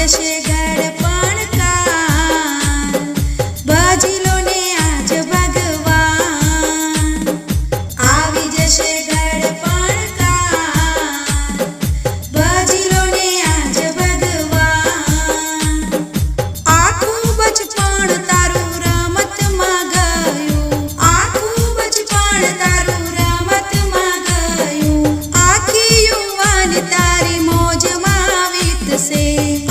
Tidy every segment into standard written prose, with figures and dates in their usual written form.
જશે ગડપણ કાળ, ભજી લો ને આજ ભગવાન. આવી જશે ગડપણ કાળ, ભજી લો ને આજ ભગવાન. આખું બચપણ તારું રમતમાં ગયું, આખું બચપણ તારું રમતમાં ગયું. આખી યુવાની તારી મોજમાં વીતશે,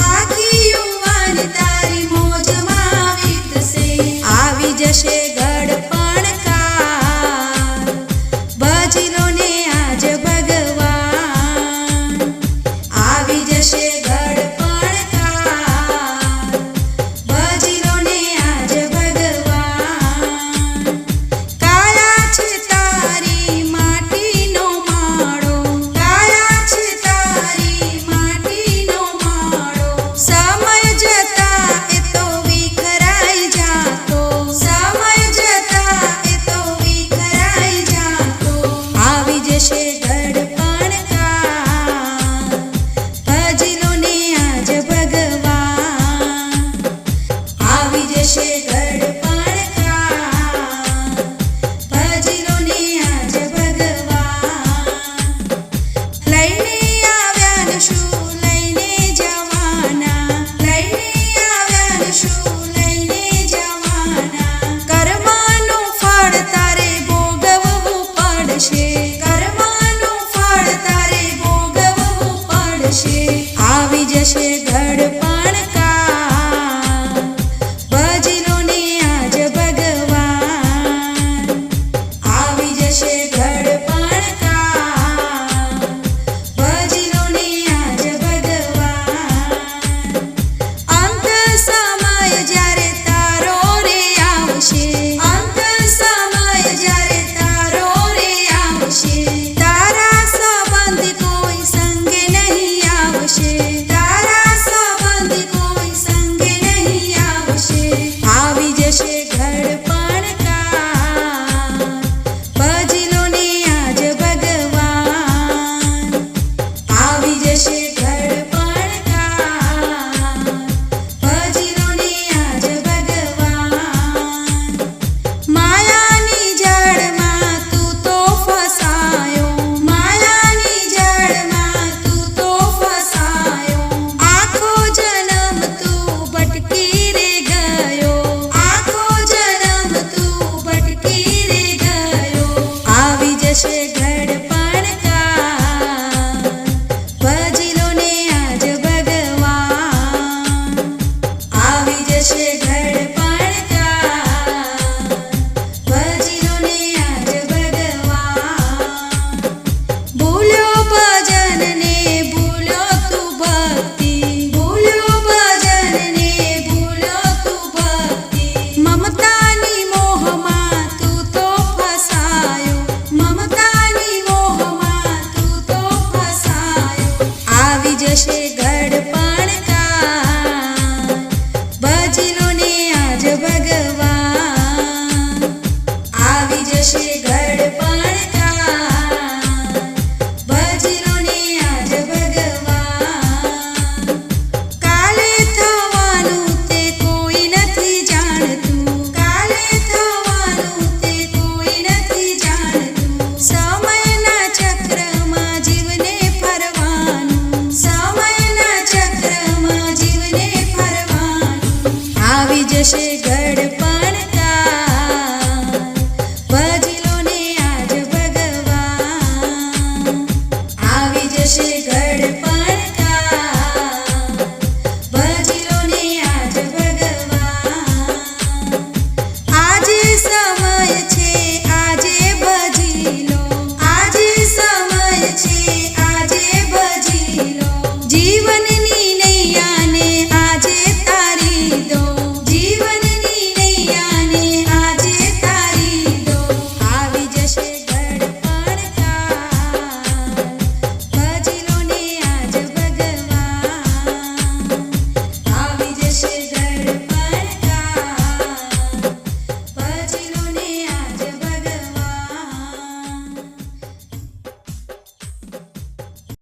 આખી યુવાની તારી મોજમાં વીતશે. આવી જશે ગડપણ કાળ, ભજી લો ને આજ ભગવાન. આવી જશે ગડપણ કાળ, ભજી લો ને આજ ભગવાન. કાયા છે તારી માટીનો માળો, કાયા છે તારી માટીનો માળો. સમય જતા એ તો વિખરાઈ જાતો, સમય જતા એ તો વિખરાઈ જાતો. આવી જશે ગડપણ કાળ, ભજી લો ને આજ ભગવાન. આવી જશે ગડપણ કાળ, ભજી લો ને આજ ભગવાન. લઈને આવ્યા ને શું લઈને જવાના, લઈને આવ્યા ને શું લઈને જવાના. કર્મનું ફળ તારે ભોગવવું પડશે, કર્મનું ફળ તારે ભોગવવું પડશે. આવી જશે ગડપણ કાળ, ભજી લો ને આજ ભગવાન. આવી જશે ગડપણ કાળ, ભજી લો ને આજ ભગવાન. અંત સમય જ્યારે તારો રે આવશે, અંત સમય જ્યારે તારો રે આવશે. તારા સંબંધી કોઈ સંગે નહીં આવશે, તારા સંબંધી કોઈ સંગે નહીં આવશે. આવી જશે ગડપણ કાળ, ભજી લો ને આજ ભગવાન. આવી જશે ગડપણ કાળ, ભજી લો ને આજ ભગવાન. માયાની જળમાં તું તો ફસાયો, માયાની જળમાં તું તો ફસાયો. આખો જન્મ તું ભટકી રે ગયો, આખો જન્મ તું ભટકી રે ગયો. આવી જશે ગડપણ કાળ, ભજી લો ને આજ ભગવાન. આવી જશે ગડપણ કાળ, ભજી લો ને આજ ભગવાન. ભૂલ્યો ભજન ને ભૂલ્યો તું ભક્તિ, ભૂલ્યો ભજન ને ભૂલ્યો તું ભક્તિ. મમતાની મોહમાં તું તો ફસાયો, મમતાની મોહમાં તું તો ફસાયો. આવી જશે ગડપણ કાળ, ભજી લો ને આજ ભગવાન. આવી જશે ગડપણ કાળ, ભજી લો ને આજ ભગવાન. કાલે થવાનું તે કોઈ નથી જાણતું, કાલે થવાનું તે કોઈ નથી જાણતું. સમયના ચક્રમાં જીવને ફરવાનું, સમયના ચક્રમાં જીવને ફરવાનું. આવી જશે ગડપણ કાળ, ભજી લો ને આજ ભગવાન. આવી જશે ગડપણ